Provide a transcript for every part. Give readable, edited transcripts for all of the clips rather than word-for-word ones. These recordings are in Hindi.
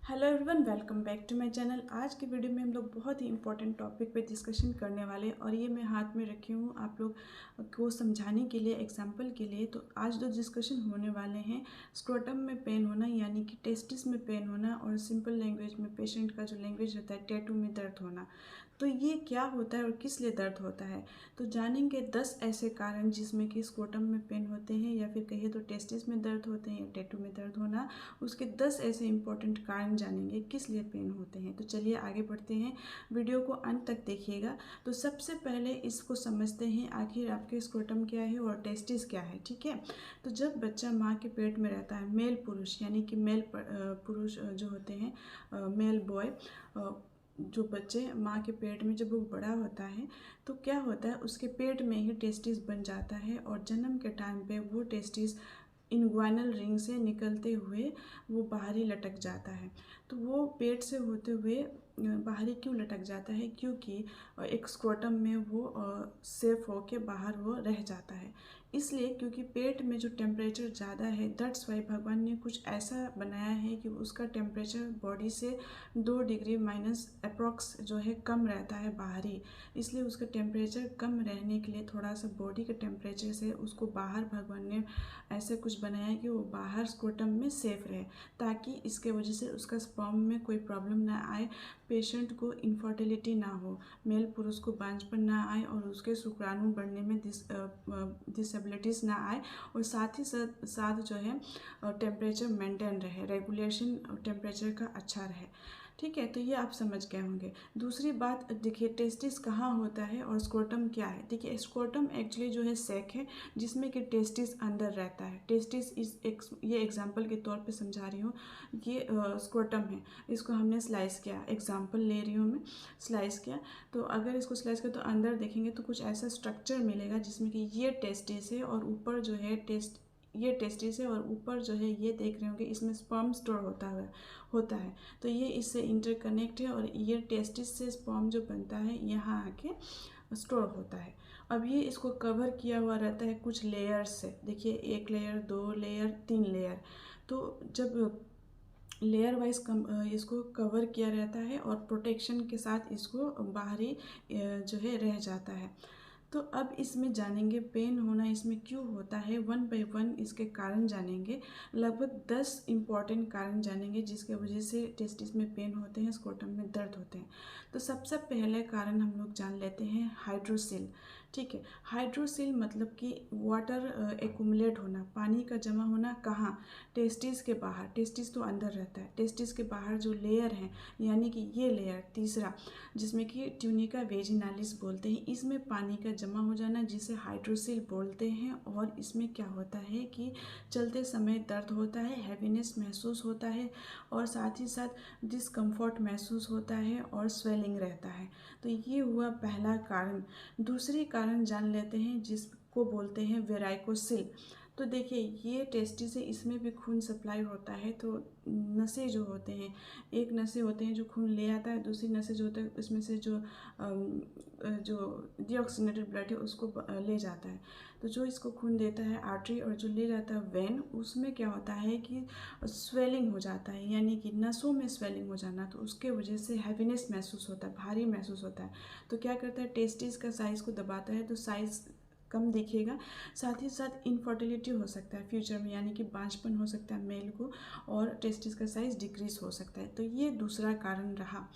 Hello everyone, welcome back to my channel. आज की वीडियो में हम लोग बहुत ही इंपॉर्टेंट टॉपिक पे डिस्कशन करने वाले हैं और ये मैं हाथ में रखी हूँ आप लोग को समझाने के लिए, एग्जांपल के लिए। तो आज जो डिस्कशन होने वाले हैं, स्क्रोटम में पेन होना यानी कि टेस्टिस में पेन होना, और सिंपल लैंग्वेज में पेशेंट का जो लैंग्वेज रहता है टैटू में दर्द होना। तो ये क्या होता है और किस लिए दर्द होता है, तो जानेंगे 10 ऐसे कारण जिसमें कि स्क्रोटम में पेन होते हैं, या फिर कहिए तो टेस्टिस में दर्द होते हैं या टैटू में दर्द होना। उसके 10 ऐसे इंपॉर्टेंट कारण जानेंगे किस लिए पेन होते हैं। तो चलिए आगे बढ़ते हैं, वीडियो को अंत तक देखिएगा। तो सबसे पहले इसको समझते हैं आखिर आपके स्क्रोटम क्या है और टेस्टिस क्या है। ठीक है, तो जब बच्चा माँ के पेट में रहता है, मेल पुरुष यानी कि मेल पुरुष जो होते हैं, मेल बॉय, जो बच्चे माँ के पेट में जब वो बड़ा होता है तो क्या होता है, उसके पेट में ही टेस्टिस बन जाता है और जन्म के टाइम पे वो टेस्टिस इनग्वाइनल रिंग से निकलते हुए वो बाहरी लटक जाता है। तो वो पेट से होते हुए बाहरी क्यों लटक जाता है, क्योंकि एक स्क्रोटम में वो सेफ होके बाहर वो रह जाता है। इसलिए क्योंकि पेट में जो टेम्परेचर ज़्यादा है, दैट्स वाई भगवान ने कुछ ऐसा बनाया है कि उसका टेम्परेचर बॉडी से 2 डिग्री माइनस अप्रॉक्स जो है कम रहता है बाहरी। इसलिए उसका टेम्परेचर कम रहने के लिए थोड़ा सा बॉडी के टेम्परेचर से उसको बाहर भगवान ने ऐसे कुछ बनाया है कि वो बाहर स्क्रोटम में सेफ रहे, ताकि इसके वजह से उसका स्पर्म में कोई प्रॉब्लम ना आए, पेशेंट को इनफर्टिलिटी ना हो, मेल पुरुष को बांझपन ना आए और उसके शुक्राणु बढ़ने में डिसेबिलिटीज़ ना आए, और साथ ही साथ जो है टेम्परेचर मेंटेन रहे, रेगुलेशन टेम्परेचर का अच्छा रहे। ठीक है, तो ये आप समझ गए होंगे। दूसरी बात देखिए, टेस्टिस कहाँ होता है और स्क्रोटम क्या है। देखिए, स्क्रोटम एक्चुअली जो है सैक है जिसमें कि टेस्टिस अंदर रहता है। टेस्टिस ये एग्जांपल के तौर पे समझा रही हूँ, ये स्क्रोटम है, इसको हमने स्लाइस किया, एग्जांपल ले रही हूँ मैं, स्लाइस किया। तो अगर इसको स्लाइस किया तो अंदर देखेंगे तो कुछ ऐसा स्ट्रक्चर मिलेगा जिसमें कि ये टेस्टिस है और ऊपर जो है ये टेस्टिस है और ऊपर जो है ये देख रहे होंगे, इसमें स्पर्म स्टोर होता है। तो ये इससे इंटरकनेक्ट है और ये टेस्टिस से स्पर्म जो बनता है यहाँ आके स्टोर होता है। अब ये इसको कवर किया हुआ रहता है कुछ लेयर से। देखिए, 1 लेयर, 2 लेयर, 3 लेयर। तो जब लेयर वाइज इसको कवर किया रहता है और प्रोटेक्शन के साथ इसको बाहरी जो है रह जाता है। तो अब इसमें जानेंगे पेन होना इसमें क्यों होता है, वन बाय वन इसके कारण जानेंगे। लगभग 10 इम्पॉर्टेंट कारण जानेंगे जिसके वजह से टेस्टिस में पेन होते हैं, स्क्रोटम में दर्द होते हैं। तो सबसे पहले कारण हम लोग जान लेते हैं हाइड्रोसिल। ठीक है, हाइड्रोसिल मतलब कि वाटर एक्यूमुलेट होना, पानी का जमा होना। कहाँ? टेस्टिस के बाहर। टेस्टिस तो अंदर रहता है, टेस्टिस के बाहर जो लेयर है यानी कि ये लेयर तीसरा, जिसमें कि ट्यूनिका वेजिनालिस बोलते हैं, इसमें पानी का जमा हो जाना जिसे हाइड्रोसिल बोलते हैं। और इसमें क्या होता है कि चलते समय दर्द होता है, हैवीनेस महसूस होता है और साथ ही साथ डिस्कम्फर्ट महसूस होता है और स्वेलिंग रहता है। तो ये हुआ पहला कारण। दूसरी कारण जान लेते हैं जिसको बोलते हैं वेराइकोसिल। तो देखिए, ये टेस्टिस है, इसमें भी खून सप्लाई होता है। तो नसें जो होते हैं, एक नसें होते हैं जो खून ले आता है, दूसरी नसें जो होते हैं उसमें से जो डीऑक्सीनेटेड ब्लड है उसको ले जाता है। तो जो इसको खून देता है आर्टरी, और जो ले जाता है वेन, उसमें क्या होता है कि स्वेलिंग हो जाता है, यानी कि नसों में स्वेलिंग हो जाना। तो उसके वजह से हैवीनेस महसूस होता है, भारी महसूस होता है। तो क्या करता है, टेस्टिस का साइज़ को दबाता है तो साइज़ कम दिखेगा। साथ ही साथ इनफर्टिलिटी हो सकता है फ्यूचर में, यानी कि बांझपन हो सकता है मेल को, और टेस्टिस का साइज डिक्रीज हो सकता है। तो ये दूसरा कारण रहा।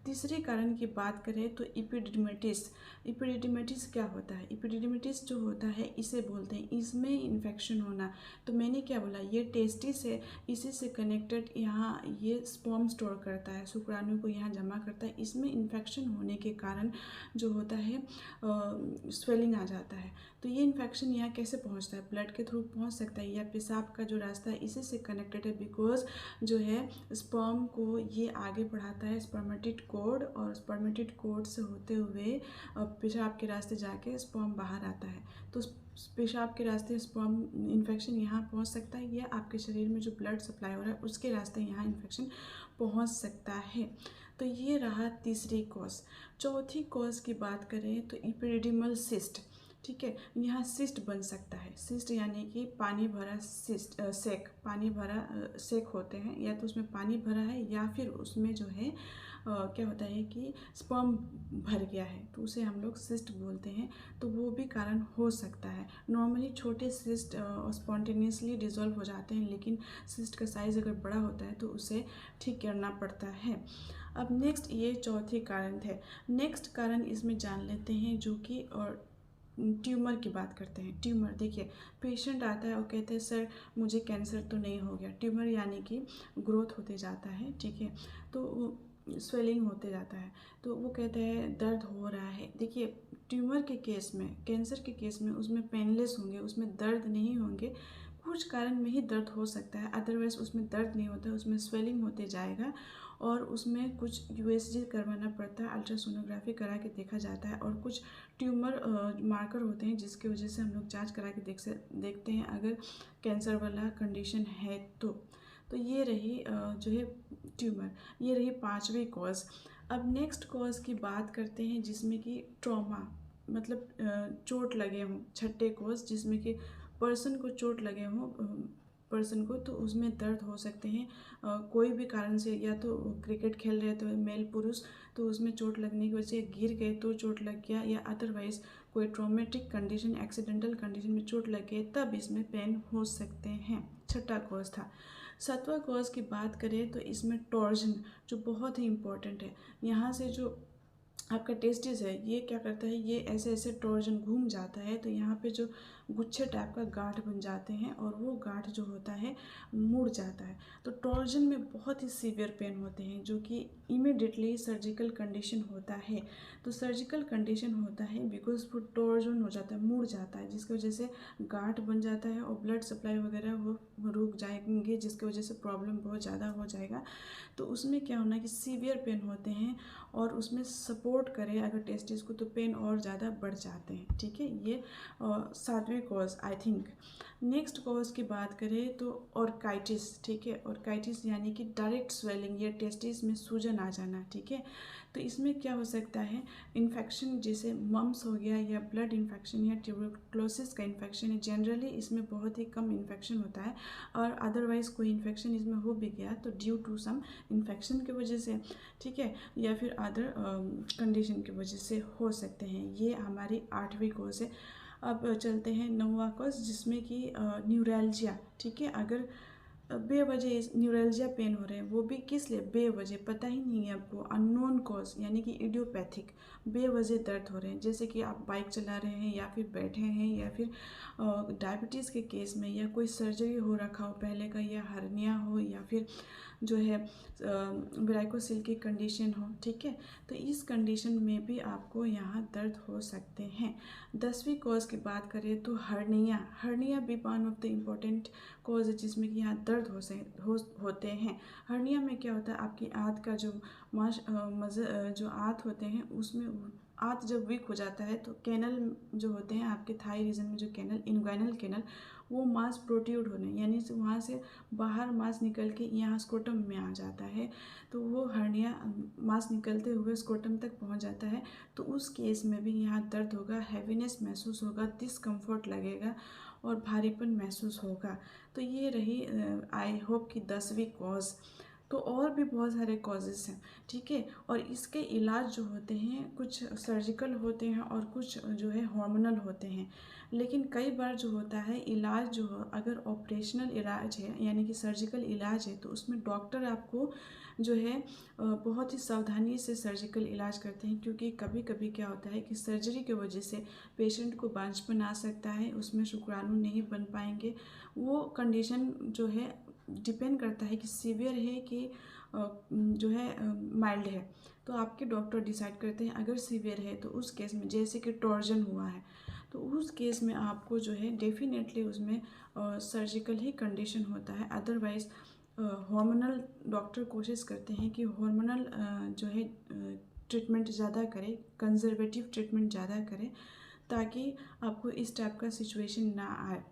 तीसरे कारण की बात करें तो इपिडिडिमिटिस। इपिडिडिमिटिस क्या होता है? इपिडिडिमिटिस जो होता है इसे बोलते हैं, इसमें इन्फेक्शन होना। तो मैंने क्या बोला, ये टेस्टिस है, इसी से कनेक्टेड यहाँ ये स्पर्म स्टोर करता है, शुक्राणु को यहाँ जमा करता है। इसमें इन्फेक्शन होने के कारण जो होता है स्वेलिंग आ जाता है। तो ये इन्फेक्शन यहाँ कैसे पहुँचता है? ब्लड के थ्रू पहुँच सकता है, या पेशाब का जो रास्ता है इसी से कनेक्टेड है, बिकॉज जो है स्पर्म को ये आगे बढ़ाता है स्पर्मेटिड कोड, और स्पर्मेटिड कोड से होते हुए पेशाब के रास्ते जाके स्पर्म बाहर आता है। तो पेशाब के रास्ते स्पर्म इन्फेक्शन यहाँ पहुँच सकता है, या आपके शरीर में जो ब्लड सप्लाई हो रहा है उसके रास्ते यहाँ इन्फेक्शन पहुँच सकता है। तो ये रहा तीसरी कॉज। चौथी कॉज की बात करें तो इपिडिडिमल सिस्ट। ठीक है। यहाँ सिस्ट बन सकता है। सिस्ट यानी कि पानी भरा सिस्ट, सेक, पानी भरा सेक होते हैं, या तो उसमें पानी भरा है या फिर उसमें जो है क्या होता है कि स्पर्म भर गया है, तो उसे हम लोग सिस्ट बोलते हैं। तो वो भी कारण हो सकता है। नॉर्मली छोटे सिस्ट स्पॉन्टेनियसली डिज़ोल्व हो जाते हैं, लेकिन सिस्ट का साइज़ अगर बड़ा होता है तो उसे ठीक करना पड़ता है। अब नेक्स्ट, ये चौथे कारण थे। नेक्स्ट कारण इसमें जान लेते हैं, जो कि और ट्यूमर की बात करते हैं। ट्यूमर, देखिए पेशेंट आता है और कहते हैं सर मुझे कैंसर तो नहीं हो गया। ट्यूमर यानी कि ग्रोथ होते जाता है, ठीक है, तो स्वेलिंग होते जाता है, तो वो कहते हैं दर्द हो रहा है। देखिए ट्यूमर के केस में, कैंसर के केस में उसमें पेनलेस होंगे, उसमें दर्द नहीं होंगे, कुछ कारण में ही दर्द हो सकता है, अदरवाइज उसमें दर्द नहीं होता है, उसमें स्वेलिंग होते जाएगा और उसमें कुछ यूएसजी करवाना पड़ता है, अल्ट्रासोनोग्राफी करा के देखा जाता है, और कुछ ट्यूमर मार्कर होते हैं जिसकी वजह से हम लोग जांच करा के देखते हैं अगर कैंसर वाला कंडीशन है तो ये रही जो है ट्यूमर, ये रही पांचवी कॉज। अब नेक्स्ट कॉज की बात करते हैं जिसमें कि ट्रॉमा, मतलब चोट लगे हों। छठे कॉज जिसमें कि पर्सन को चोट लगे हों, पर्सन को, तो उसमें दर्द हो सकते हैं कोई भी कारण से, या तो क्रिकेट खेल रहे तो मेल पुरुष, तो उसमें चोट लगने की वजह से गिर गए तो चोट लग गया, या अदरवाइज कोई ट्रॉमेटिक कंडीशन, एक्सीडेंटल कंडीशन में चोट लग गई, तब इसमें पेन हो सकते हैं। छठा कॉज था। सातवां कॉज की बात करें तो इसमें टॉर्जन, जो बहुत ही इम्पोर्टेंट है। यहाँ से जो आपका टेस्टिस है, ये क्या करता है, ये ऐसे ऐसे टॉर्जन घूम जाता है, तो यहाँ पे जो गुच्छे टाइप का गांठ बन जाते हैं और वो गांठ जो होता है मुड़ जाता है। तो टॉर्जन में बहुत ही सीवियर पेन होते हैं, जो कि इमीडिएटली सर्जिकल कंडीशन होता है। तो सर्जिकल कंडीशन होता है बिकॉज वो टॉर्जन हो जाता है, मुड़ जाता है, जिसकी वजह से गांठ बन जाता है और ब्लड सप्लाई वगैरह वो रुक जाएंगे, जिसकी वजह से प्रॉब्लम बहुत ज़्यादा हो जाएगा। तो उसमें क्या होना है कि सीवियर पेन होते हैं, और उसमें सपोर्ट करें अगर टेस्टिस को तो पेन और ज़्यादा बढ़ जाते हैं, ठीक है। ये सातवीं cause I think. Next cause की बात करें तो ऑर्काइटिस, ठीक है। ऑर्काइटिस यानी कि डायरेक्ट स्वेलिंग या टेस्टिस में सूजन आ जाना, ठीक है। तो इसमें क्या हो सकता है, इन्फेक्शन जैसे मम्स हो गया, या ब्लड इन्फेक्शन, या ट्यूबरक्लोसिस का इन्फेक्शन है। जनरली इसमें बहुत ही कम इन्फेक्शन होता है, और अदरवाइज कोई इन्फेक्शन इसमें हो भी गया तो ड्यू टू सम इन्फेक्शन की वजह से, ठीक है, या फिर अदर कंडीशन की वजह से हो सकते हैं। ये हमारी आठवीं कॉज है। अब चलते हैं नौवां कॉज, जिसमें कि न्यूरैल्जिया, ठीक है। अगर बेवजह न्यूरैल्जिया पेन हो रहे हैं, वो भी किस लिए, बेवजह, पता ही नहीं है आपको, अननोन कॉज यानी कि इडियोपैथिक, बेवजह दर्द हो रहे हैं, जैसे कि आप बाइक चला रहे हैं या फिर बैठे हैं, या फिर डायबिटीज़ के केस में, या कोई सर्जरी हो रखा हो पहले का, या हर्निया हो, या फिर जो है वेरिकोसिल की कंडीशन हो, ठीक है। तो इस कंडीशन में भी आपको यहाँ दर्द हो सकते हैं। 10वीं कॉज की बात करें तो हर्निया, हर्निया भी one of the important cause है जिसमें कि यहाँ दर्द होते हैं। हर्निया में क्या होता है, आपकी आंत का जो जो आंत होते हैं, उसमें आंत जब वीक हो जाता है तो कैनल जो होते हैं आपके थाई रीजन में, जो कैनल, इनग्वाइनल कैनल, वो मांस प्रोट्यूड होने, यानी से वहाँ से बाहर मांस निकल के यहाँ स्कोटम में आ जाता है, तो वो हर्निया मांस निकलते हुए स्कोटम तक पहुँच जाता है। तो उस केस में भी यहाँ दर्द होगा, हैवीनेस महसूस होगा, डिस्कम्फर्ट लगेगा और भारीपन महसूस होगा। तो ये रही आई होप कि 10वीं कॉज। तो और भी बहुत सारे कॉजेज़ हैं, ठीक है। और इसके इलाज जो होते हैं, कुछ सर्जिकल होते हैं और कुछ जो है हार्मोनल होते हैं। लेकिन कई बार जो होता है इलाज, जो अगर ऑपरेशनल इलाज है यानी कि सर्जिकल इलाज है, तो उसमें डॉक्टर आपको जो है बहुत ही सावधानी से सर्जिकल इलाज करते हैं, क्योंकि कभी कभी क्या होता है कि सर्जरी की वजह से पेशेंट को बांझपन आ सकता है, उसमें शुक्राणु नहीं बन पाएंगे। वो कंडीशन जो है डिपेंड करता है कि सीवियर है कि जो है माइल्ड है। तो आपके डॉक्टर डिसाइड करते हैं, अगर सीवियर है तो उस केस में, जैसे कि टॉर्जन हुआ है, तो उस केस में आपको जो है डेफिनेटली उसमें सर्जिकल ही कंडीशन होता है। अदरवाइज हार्मोनल डॉक्टर कोशिश करते हैं कि हार्मोनल जो है ट्रीटमेंट ज़्यादा करें, कंजर्वेटिव ट्रीटमेंट ज़्यादा करें, ताकि आपको इस टाइप का सिचुएशन ना आए।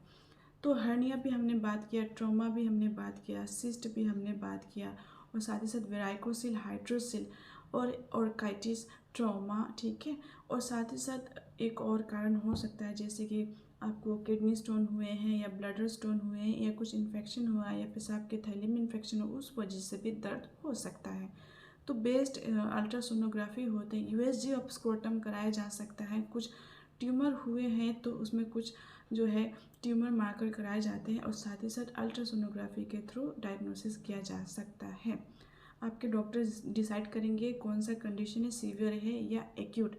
तो हर्निया भी हमने बात किया, ट्रॉमा भी हमने बात किया, सिस्ट भी हमने बात किया, और साथ ही साथ वेराइकोसिल, हाइड्रोसिल और ऑर्काइटिस, ट्रॉमा, ठीक है। और साथ ही साथ एक और कारण हो सकता है, जैसे कि आपको किडनी स्टोन हुए हैं या ब्लडर स्टोन हुए हैं या कुछ इन्फेक्शन हुआ है या पेशाब के थैली में इन्फेक्शन हो, उस वजह से भी दर्द हो सकता है। तो बेस्ट अल्ट्रासोनोग्राफी होते हैं, यूएसजी ऑफ स्क्रोटम कराया जा सकता है। कुछ ट्यूमर हुए हैं तो उसमें कुछ जो है ट्यूमर मार्कर कराए जाते हैं और साथ ही साथ अल्ट्रासोनोग्राफी के थ्रू डायग्नोसिस किया जा सकता है। आपके डॉक्टर डिसाइड करेंगे कौन सा कंडीशन है, सीवियर है या एक्यूट।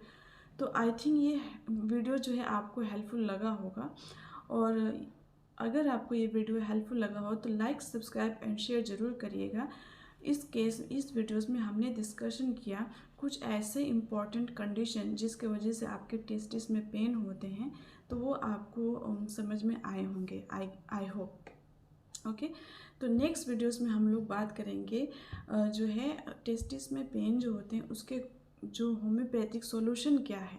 तो आई थिंक ये वीडियो जो है आपको हेल्पफुल लगा होगा, और अगर आपको ये वीडियो हेल्पफुल लगा हो तो लाइक, सब्सक्राइब एंड शेयर ज़रूर करिएगा। इस वीडियोस में हमने डिस्कशन किया कुछ ऐसे इम्पॉर्टेंट कंडीशन जिसके वजह से आपके टेस्टिस में पेन होते हैं, तो वो आपको समझ में आए होंगे, आई होप। ओके, तो नेक्स्ट वीडियोस में हम लोग बात करेंगे जो है टेस्टिस में पेन जो होते हैं उसके जो होम्योपैथिक सॉल्यूशन क्या है,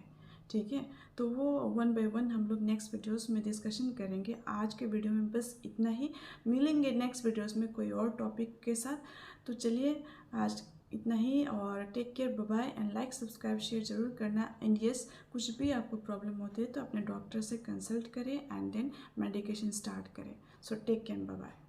ठीक है। तो वो वन बाय वन हम लोग नेक्स्ट वीडियोस में डिस्कशन करेंगे। आज के वीडियो में बस इतना ही, मिलेंगे नेक्स्ट वीडियोस में कोई और टॉपिक के साथ। तो चलिए आज इतना ही, और take care, bye bye, and like, subscribe, share ज़रूर करना। एंड यस, कुछ भी आपको प्रॉब्लम होती है तो अपने डॉक्टर से कंसल्ट करें एंड देन मेडिकेशन स्टार्ट करें। So take care, bye bye.